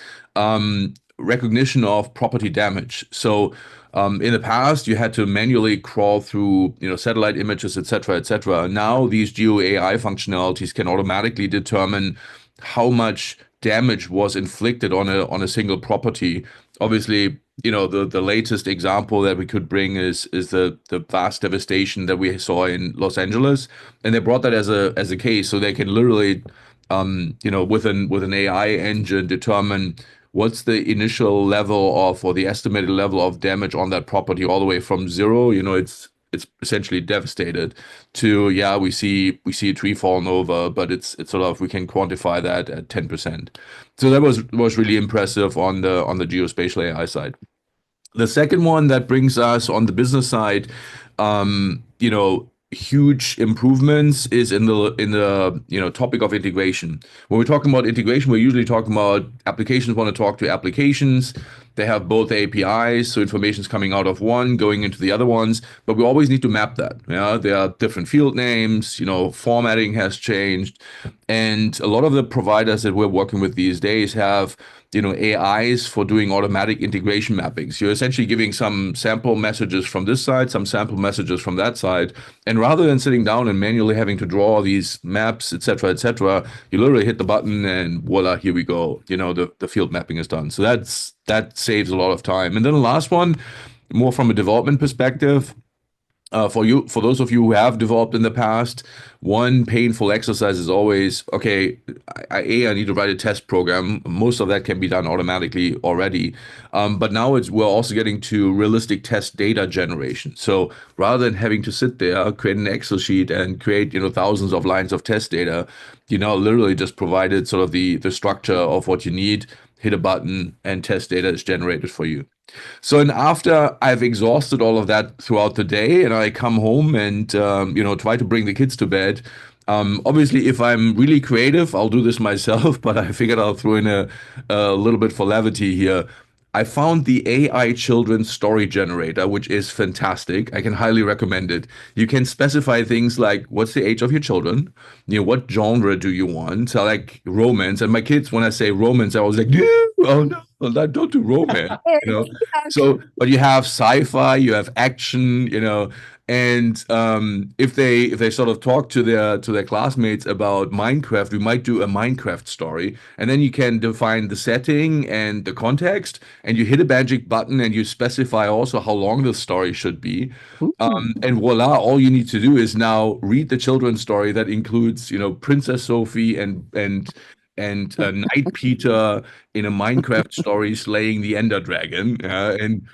recognition of property damage. So in the past, you had to manually crawl through, satellite images, et cetera, et cetera. Now these Geo AI functionalities can automatically determine how much damage was inflicted on a single property. Obviously, the latest example that we could bring is the vast devastation that we saw in Los Angeles, and they brought that as a case, so they can literally, with an AI engine determine what's the initial level of, or the estimated level of damage on that property, all the way from zero, it's essentially devastated, to we see a tree falling over, but it's sort of, we can quantify that at 10%. So that was really impressive on the geospatial AI side. The second one that brings us on the business side, huge improvements is in the topic of integration. When we're talking about integration, we're usually talking about applications want to talk to applications. They have both APIs, so information's coming out of one, going into the other ones, but we always need to map that. There are different field names, formatting has changed, and a lot of the providers that we're working with these days have AIs for doing automatic integration mappings. You're essentially giving some sample messages from this side, some sample messages from that side, and rather than sitting down and manually having to draw these maps, et cetera, you literally hit the button and voila, here we go. The field mapping is done. So that saves a lot of time. And then the last one, more from a development perspective, for those of you who have developed in the past, one painful exercise is always, okay, I need to write a test program. Most of that can be done automatically already. But now we're also getting to realistic test data generation. So rather than having to sit there, create an Excel sheet and create, thousands of lines of test data, literally just provided sort of the structure of what you need, hit a button, and test data is generated for you. So, and after I've exhausted all of that throughout the day, and I come home and try to bring the kids to bed. Obviously, if I'm really creative, I'll do this myself. But I figured I'll throw in a little bit for levity here. I found the AI children's story generator, which is fantastic. I can highly recommend it. You can specify things like, what's the age of your children? What genre do you want? I like romance. And my kids, when I say romance, I was like, oh no, don't do romance. So, but you have sci-fi, you have action, and if they sort of talk to their classmates about Minecraft, we might do a Minecraft story, and then you can define the setting and the context, and you hit a magic button and you specify also how long the story should be, and voila, all you need to do is now read the children's story that includes Princess Sophie and Knight Peter in a Minecraft story slaying the Ender Dragon, and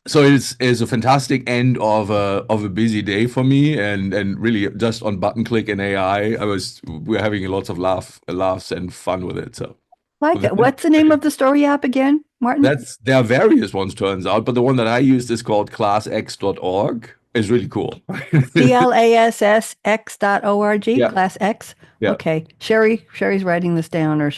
so it's a fantastic end of a busy day for me, and really just on button click and AI, we're having lots of laughs and fun with it. So like that. What's the name of the story app again, Martin? There are various ones, turns out, but the one that I used is called classx.org. It's really cool. CLASSX.org, Yeah. Class X. Yeah. Okay. Sherry's writing this down, or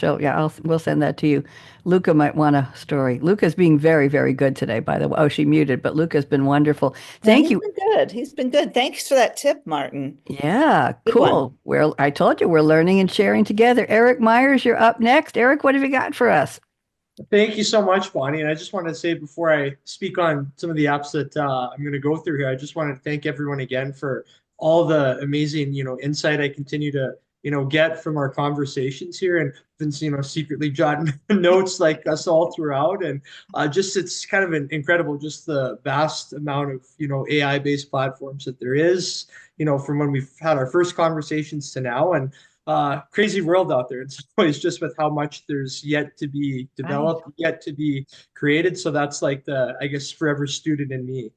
we'll send that to you. Luca might want a story. Luca's being very, very good today, by the way. Oh, she muted, but Luca's been wonderful. Thank you. He's been good. He's been good. Thanks for that tip, Martin. Yeah, Good cool. I told you we're learning and sharing together. Eric Myers, you're up next. Eric, what have you got for us? Thank you so much, Bonnie. And I just wanted to say, before I speak on some of the apps that I'm going to go through here, I just wanted to thank everyone again for all the amazing, insight I continue to, get from our conversations here, and been, secretly jotting notes like us all throughout. And just, it's kind of incredible, just the vast amount of, AI-based platforms that there is, from when we've had our first conversations to now. And crazy world out there. It's always just with how much there's yet to be developed, yet to be created. So that's like the, I guess, forever student in me,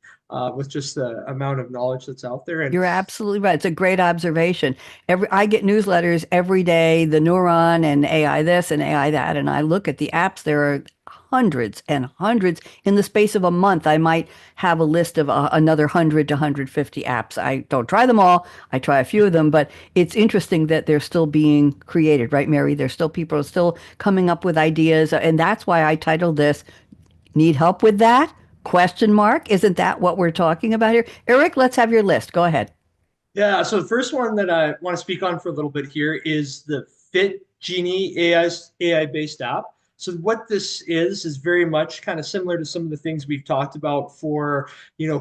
with just the amount of knowledge that's out there. And you're absolutely right. It's a great observation. I get newsletters every day, the Neuron and AI this and AI that, and I look at the apps. There are hundreds and hundreds. In the space of a month, I might have a list of another 100 to 150 apps. I don't try them all. I try a few of them, but it's interesting that they're still being created, right, Mary? There's still people still coming up with ideas. And that's why I titled this, Need Help with That? ? Isn't that what we're talking about here? Eric, let's have your list. Go ahead. yeah, so the first one that I want to speak on for a little bit here is the Fit Genie AI-based app. So what this is very much kind of similar to some of the things we've talked about for,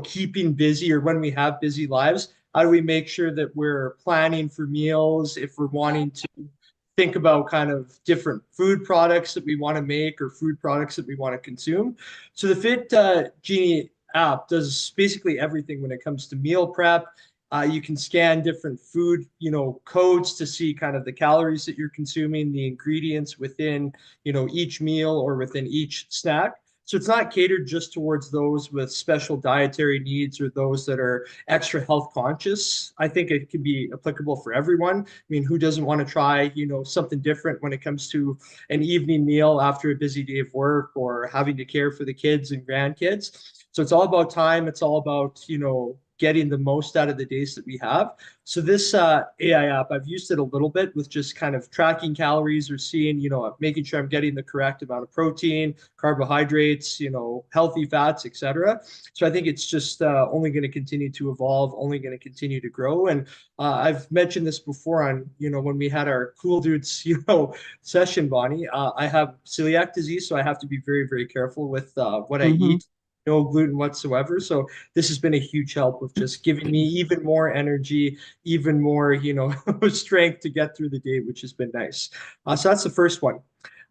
keeping busy or when we have busy lives. How do we make sure that we're planning for meals if we're wanting to think about kind of different food products that we want to make or food products that we want to consume? So the Fit Genie app does basically everything when it comes to meal prep. You can scan different food, codes to see kind of the calories that you're consuming, the ingredients within, each meal or within each snack. So it's not catered just towards those with special dietary needs or those that are extra health conscious. I think it can be applicable for everyone. I mean, who doesn't want to try, something different when it comes to an evening meal after a busy day of work or having to care for the kids and grandkids? So it's all about time. It's all about, getting the most out of the days that we have. So this AI app, I've used it a little bit with just kind of tracking calories or seeing, making sure I'm getting the correct amount of protein, carbohydrates, healthy fats, etc. So I think it's just only going to continue to evolve, only going to continue to grow. And I've mentioned this before on, when we had our Cool Dudes, session, Bonnie. I have celiac disease, so I have to be very, very careful with what I eat. No gluten whatsoever. So this has been a huge help with just giving me even more energy, even more, strength to get through the day, which has been nice. So that's the first one.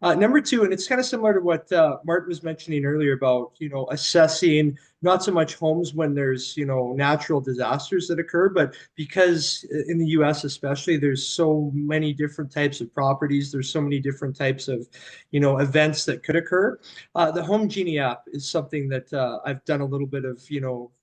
Number two, and it's kind of similar to what Martin was mentioning earlier about, assessing not so much homes when there's, natural disasters that occur, but because in the US especially, there's so many different types of properties, there's so many different types of, events that could occur. The Home Genie app is something that I've done a little bit of,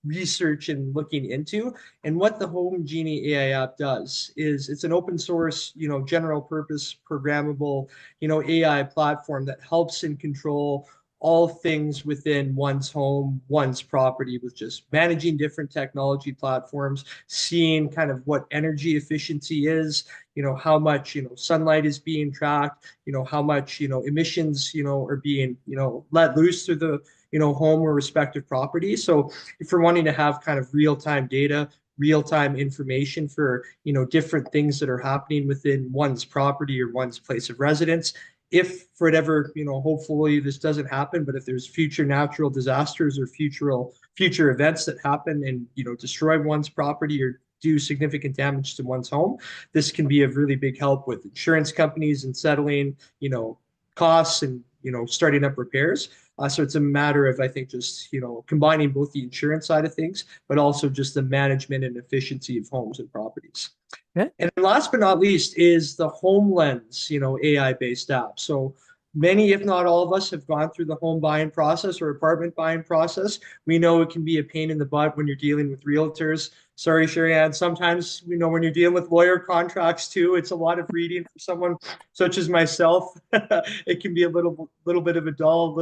research and looking into. And what the Home Genie AI app does is it's an open source, general purpose programmable, AI platform that helps and control all things within one's home, one's property, with just managing different technology platforms, seeing kind of what energy efficiency is, how much, sunlight is being tracked, how much, emissions, are being, let loose through the, home or respective property. So if you're wanting to have kind of real-time data, real-time information for, different things that are happening within one's property or one's place of residence, if for whatever, hopefully this doesn't happen, but if there's future natural disasters or future events that happen and, destroy one's property or do significant damage to one's home, this can be a really big help with insurance companies and settling, costs and, starting up repairs. So it's a matter of, I think, just, combining both the insurance side of things, but also just the management and efficiency of homes and properties. Yeah. And last but not least is the HomeLens, AI-based app. So many, if not all of us, have gone through the home buying process or apartment buying process. We know it can be a pain in the butt when you're dealing with realtors. Sorry, Sherryanne. Sometimes, when you're dealing with lawyer contracts too, it's a lot of reading for someone such as myself. It can be a little bit of a dull,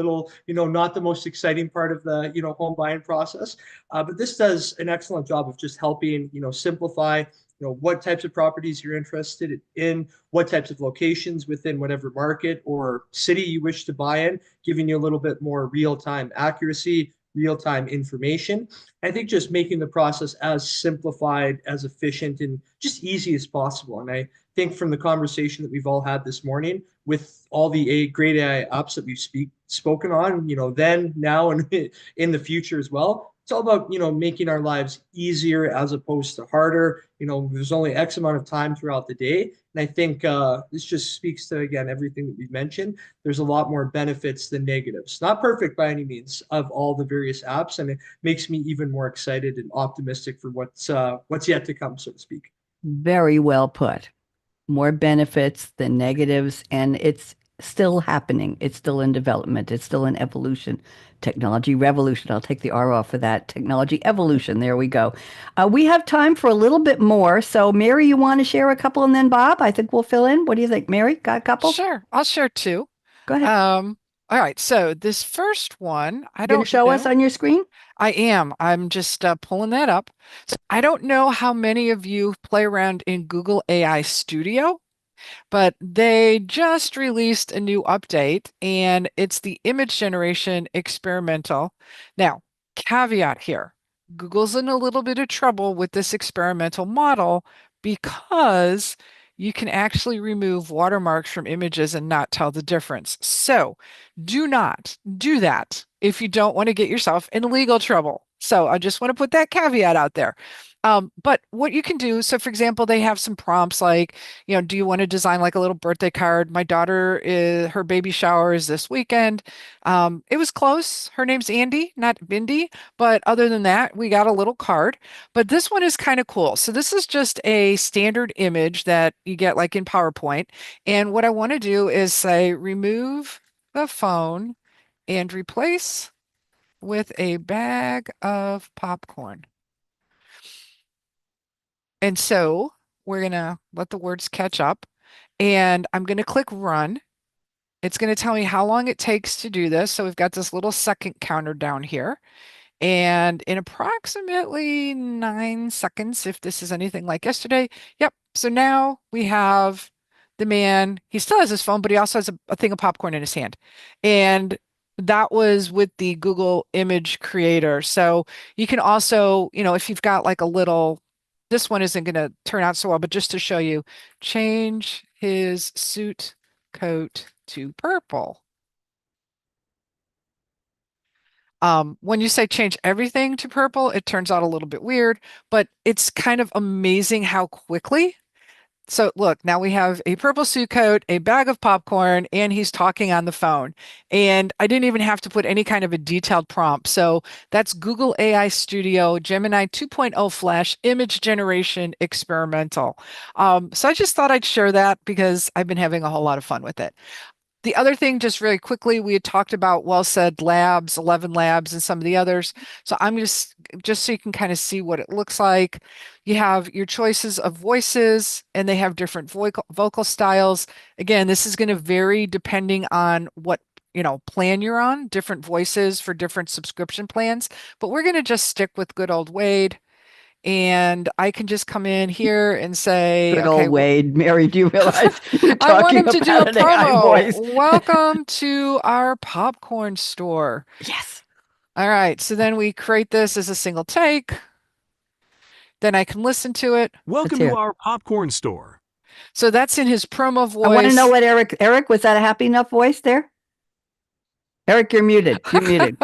not the most exciting part of the, home buying process. But this does an excellent job of just helping, simplify, what types of properties you're interested in, what types of locations within whatever market or city you wish to buy in, giving you a little bit more real-time accuracy, real-time information. I think just making the process as simplified, as efficient, and just easy as possible. And I think from the conversation that we've all had this morning with all the great AI apps that we've spoken on, then, now, and in the future as well, it's all about, making our lives easier as opposed to harder. There's only X amount of time throughout the day. And I think this just speaks to, again, everything that we've mentioned. There's a lot more benefits than negatives. Not perfect by any means of all the various apps. And it makes me even more excited and optimistic for what's yet to come, so to speak. Very well put. More benefits than negatives, and it's still happening. It's still in development. It's still in evolution. Technology revolution. I'll take the R off for that. Technology evolution. There we go. We have time for a little bit more. So, Mary, you want to share a couple, and then Bob, I think we'll fill in. What do you think, Mary? Got a couple? Sure. I'll share two. Go ahead. All right. So this first one, I You don't gonna show us know. on your screen? I am. I'm just pulling that up. So I don't know how many of you play around in Google AI Studio, but they just released a new update, and it's the image generation experimental. Now, caveat here, Google's in a little bit of trouble with this experimental model because you can actually remove watermarks from images and not tell the difference. So do not do that if you don't want to get yourself in legal trouble. So I just want to put that caveat out there. But what you can do, so for example, they have some prompts like, do you want to design like a little birthday card? My daughter her baby shower is this weekend. It was close. Her name's Andy, not Bindi. But other than that, we got a little card. But this one is kind of cool. So this is just a standard image that you get like in PowerPoint. And what I want to do is say, remove the phone and replace with a bag of popcorn. And so we're going to let the words catch up, and I'm going to click run. It's going to tell me how long it takes to do this. So we've got this little second counter down here. And in approximately 9 seconds, if this is anything like yesterday, yep. So now we have the man, he still has his phone, but he also has a thing of popcorn in his hand. And that was with the Google image creator. So you can also, if you've got like a little, this one isn't going to turn out so well, but just to show you, change his suit coat to purple. When you say change everything to purple, it turns out a little bit weird, but it's kind of amazing how quickly. So look, now we have a purple suit coat, a bag of popcorn, and he's talking on the phone. And I didn't even have to put any kind of a detailed prompt. So that's Google AI Studio Gemini 2.0 Flash Image Generation Experimental. So I just thought I'd share that because I've been having a whole lot of fun with it. The other thing, just really quickly, we had talked about Well Said Labs, 11 Labs, and some of the others. So I'm just so you can kind of see what it looks like. You have your choices of voices, and they have different vocal styles. Again, this is going to vary depending on what plan you're on, different voices for different subscription plans. But we're going to just stick with good old Wade. And I can just come in here and say, Good okay, old Wade. Mary, do you realize we're I want talking him to do a about an AI promo. voice? Welcome to our popcorn store. Yes. All right. So then we create this as a single take. Then I can listen to it. Welcome to our popcorn store. So that's in his promo voice. I want to know what Eric, was that a happy enough voice there? Eric, you're muted. You're muted.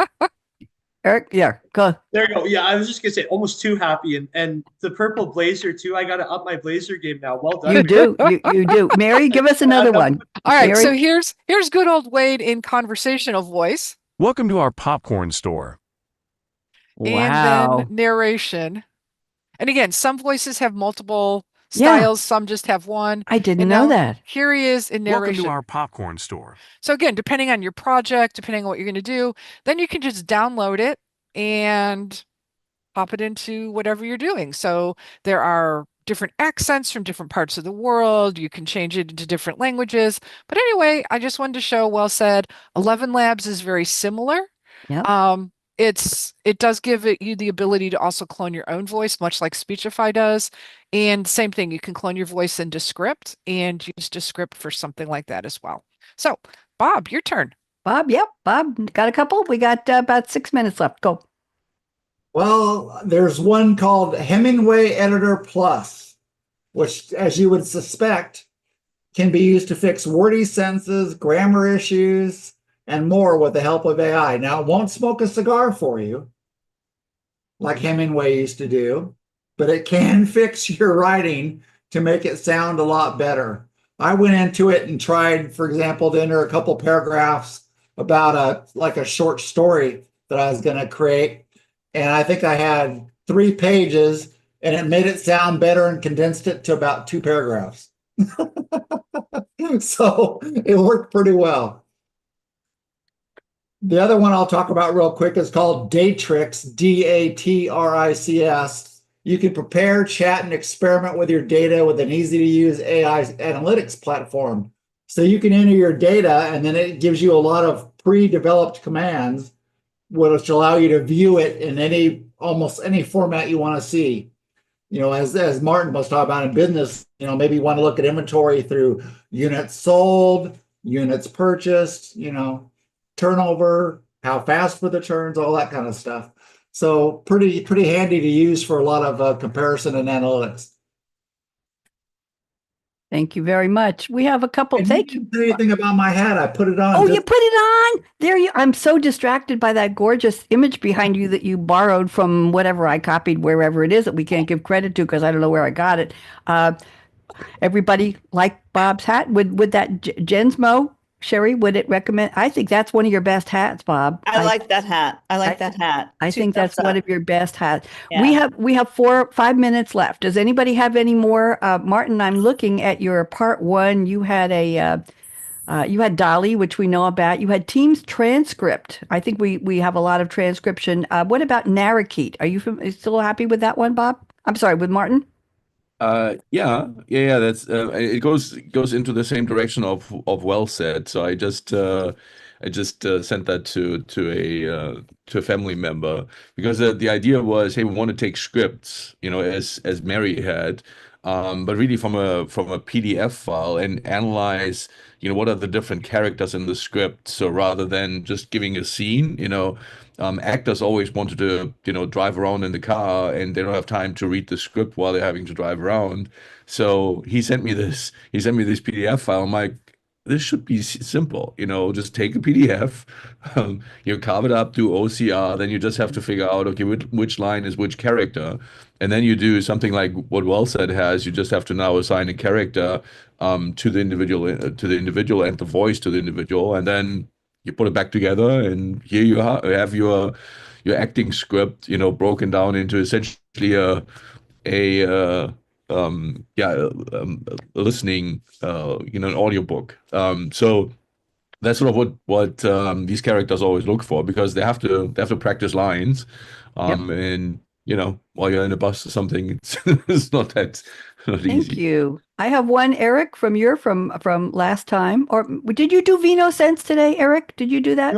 Eric, yeah, go. There you go. Yeah, I was just gonna say almost too happy, and the purple blazer too. I gotta up my blazer game now. Well done. You do, you do. Mary, give us another one. All right, Mary? so here's good old Wade in conversational voice. Welcome to our popcorn store. Wow. And then narration. And again, some voices have multiple styles, some just have one. I didn't know that. Here he is in narration. Welcome to our popcorn store. So again, depending on your project, depending on what you're going to do, then you can just download it and pop it into whatever you're doing. So there are different accents from different parts of the world. You can change it into different languages. But anyway, I just wanted to show, Well Said, 11 Labs is very similar. Yeah. It does give you the ability to also clone your own voice, much like Speechify does. And same thing, you can clone your voice into Descript and use Descript for something like that as well. So, Bob, your turn. Bob, yep. Bob, got a couple? We got about 6 minutes left. Go. Well, there's one called Hemingway Editor Plus, which, as you would suspect, can be used to fix wordy sentences, grammar issues, and more with the help of AI. Now, it won't smoke a cigar for you, like Hemingway used to do, but it can fix your writing to make it sound a lot better. I went into it and tried, for example, to enter a couple paragraphs about a short story that I was going to create. And I think I had 3 pages, and it made it sound better and condensed it to about 2 paragraphs. So it worked pretty well. The other one I'll talk about real quick is called Datrix, Datrics. You can prepare, chat, and experiment with your data with an easy-to-use AI analytics platform. So you can enter your data, and then it gives you a lot of pre-developed commands, which allow you to view it in almost any format you want to see. As Martin was talking about in business, maybe you want to look at inventory through units sold, units purchased, turnover, how fast were the turns, all that kind of stuff. So pretty handy to use for a lot of comparison and analytics. Thank you very much. We have a couple. And Thank you you. didn't say anything about my hat. I put it on. Oh, just- you put it on. There you. I'm so distracted by that gorgeous image behind you that you borrowed from whatever I copied, wherever it is that we can't give credit to because I don't know where I got it. Everybody like Bob's hat? Would that Gensmo, Sherry, would it recommend? I think that's one of your best hats, Bob. I like that hat. I like that hat. I Two think that's thumbs one up. of your best hats. Yeah. We have 5 minutes left. Does anybody have any more? Martin, I'm looking at your part one. You had you had Dolly, which we know about. You had Teams transcript. I think we have a lot of transcription. What about Narrowkey? Are you still happy with that one, Bob? I'm sorry, with Martin? Yeah. That's it goes into the same direction of well said. So I just sent that to a family member because the idea was, hey, we want to take scripts, as Mary had, but really from a PDF file and analyze, what are the different characters in the script. So rather than just giving a scene, actors always wanted to, drive around in the car and they don't have time to read the script while they're having to drive around. So he sent me this PDF file. I'm like, this should be simple, just take a PDF, carve it up, do OCR, then you just have to figure out, okay, which line is which character. And then you do something like what Well Said has, you just have to now assign a character to the individual and the voice to the individual, and then you put it back together, and here you have your acting script, broken down into essentially a listening, an audiobook. So that's sort of what these characters always look for because they have to practice lines, and while you're in a bus or something, it's not easy. Thank you. I have one, Eric, from last time. Or did you do Vino Sense today, Eric? Did you do that?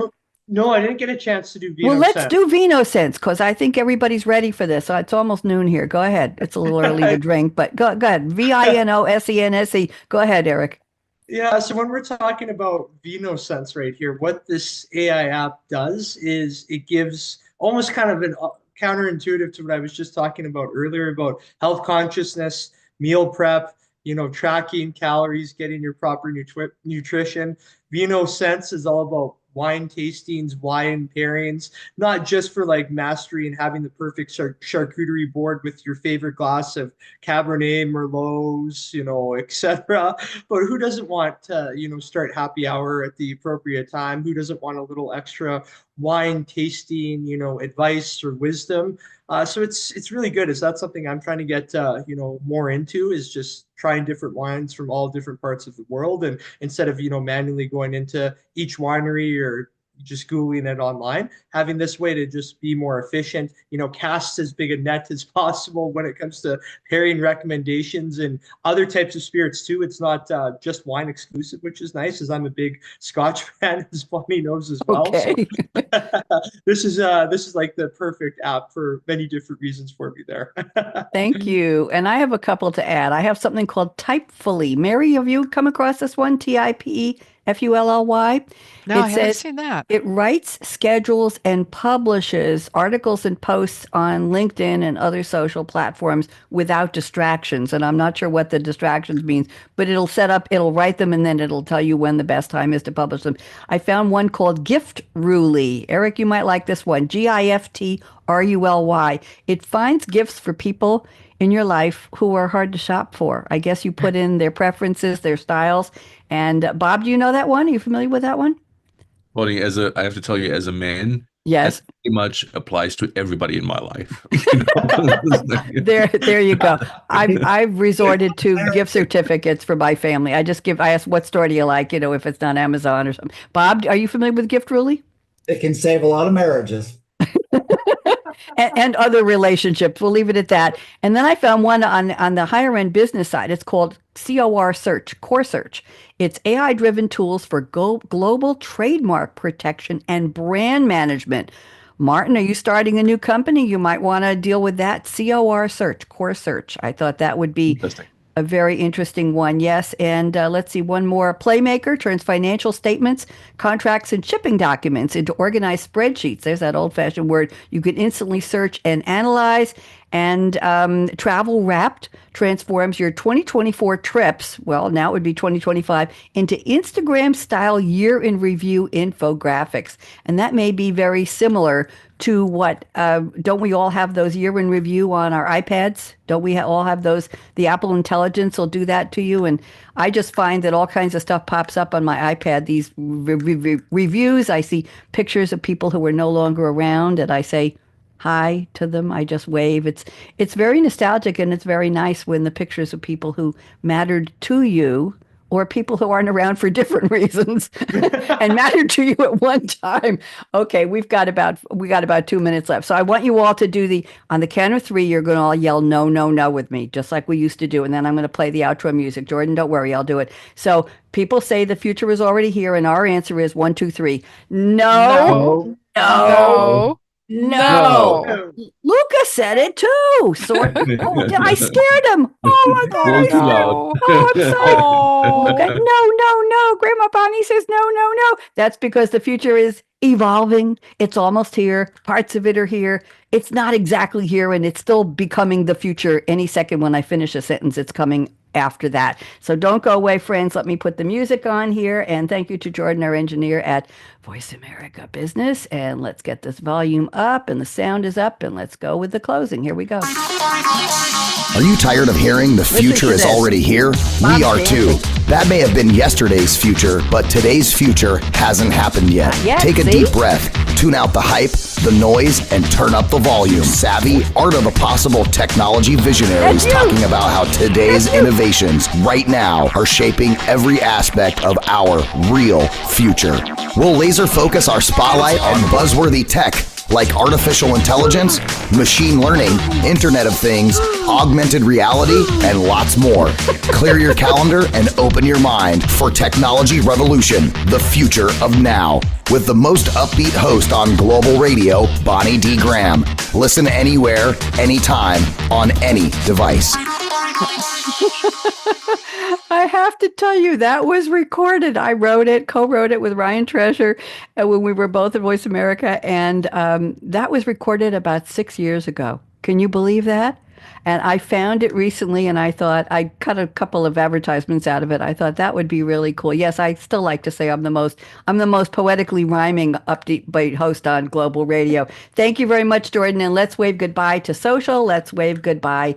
No, I didn't get a chance to do Vino Well, let's Sense. do Vino Sense because I think everybody's ready for this. It's almost noon here. Go ahead. It's a little early to drink, but go ahead. VINOSENSE. Go ahead, Eric. Yeah, so when we're talking about Vino Sense right here, what this AI app does is it gives almost kind of an counterintuitive to what I was just talking about earlier about health consciousness, meal prep, tracking calories, getting your proper nutrition. Vino Sense is all about wine tastings, wine pairings, not just for like mastery and having the perfect charcuterie board with your favorite glass of Cabernet Merlots, etc. But who doesn't want to, start happy hour at the appropriate time? Who doesn't want a little extra wine tasting, advice or wisdom? So it's really good. Is that something I'm trying to get more into? Is just trying different wines from all different parts of the world, and instead of manually going into each winery or just Googling it online, having this way to just be more efficient, cast as big a net as possible when it comes to pairing recommendations and other types of spirits too. It's not just wine exclusive, which is nice, as I'm a big Scotch fan, as Bonnie knows as well. Okay. So this is like the perfect app for many different reasons for me there. Thank you. And I have a couple to add. I have something called Typefully. Mary, have you come across this one? TIPEFULLY. No, I haven't seen that. It writes, schedules, and publishes articles and posts on LinkedIn and other social platforms without distractions. And I'm not sure what the distractions means, but it'll write them, and then it'll tell you when the best time is to publish them. I found one called Giftruly. Eric, you might like this one. GIFTRULY. It finds gifts for people in your life who are hard to shop for. I guess you put in their preferences, their styles. And Bob, do you know that one? Are you familiar with that one? Bonnie, I have to tell you, as a man, Yes. that pretty much applies to everybody in my life. There you go. I've resorted to gift certificates for my family. I ask, what store do you like? If it's not Amazon or something. Bob, are you familiar with Giftruly? It can save a lot of marriages. And other relationships. We'll leave it at that. And then I found one on the higher end business side. It's called Core Search. It's AI-driven tools for global trademark protection and brand management. Martin, are you starting a new company? You might want to deal with that. Core Search. I thought that would be A very interesting one, yes. And let's see, one more. Playmaker turns financial statements, contracts, and shipping documents into organized spreadsheets. There's that old-fashioned word you can instantly search and analyze. And Travel Wrapped transforms your 2024 trips, well, now it would be 2025, into Instagram-style year in review infographics. And that may be very similar to what, don't we all have those year in review on our iPads? Don't we all have those? The Apple Intelligence will do that to you. And I just find that all kinds of stuff pops up on my iPad, these reviews. I see pictures of people who are no longer around, and I say hi to them. I just wave. It's very nostalgic, and it's very nice when the pictures of people who mattered to you or people who aren't around for different reasons and mattered to you at one time. Okay, we got about 2 minutes left. So I want you all to do on the count of 3, you're going to all yell no, no, no with me, just like we used to do. And then I'm going to play the outro music. Jordan, don't worry, I'll do it. So people say the future is already here, and our answer is 1, 2, 3. No. No. No. Luca said it too. Sort. Oh, I scared him. Oh my God. Way too loud. Oh, I'm sorry. Luca, no. Grandma Bonnie says no. That's because the future is evolving. It's almost here. Parts of it are here. It's not exactly here, and it's still becoming the future. Any second when I finish a sentence, it's coming after that. So don't go away, friends. Let me put the music on here. And thank you to Jordan, our engineer at Voice America Business. And let's get this volume up and the sound is up. And let's go with the closing. Here we go. Are you tired of hearing the future is already here? We are too. That may have been yesterday's future, but today's future hasn't happened yet. Take a deep breath, tune out the hype, the noise, and turn up the volume. Savvy, Art of the Possible technology visionaries talking about how today's innovations right now are shaping every aspect of our real future. We'll laser focus our spotlight on buzzworthy tech like artificial intelligence, machine learning, Internet of Things, augmented reality, and lots more. Clear your calendar and open your mind for Technology Revolution, the future of now, with the most upbeat host on global radio, Bonnie D. Graham. Listen anywhere, anytime, on any device. I have to tell you, that was recorded. I co-wrote it with Ryan Treasure when we were both at Voice America. And that was recorded about 6 years ago. Can you believe that? And I found it recently, and I thought, I cut a couple of advertisements out of it. I thought that would be really cool. Yes, I still like to say I'm the most poetically rhyming upbeat host on global radio. Thank you very much, Jordan. And let's wave goodbye to social. Let's wave goodbye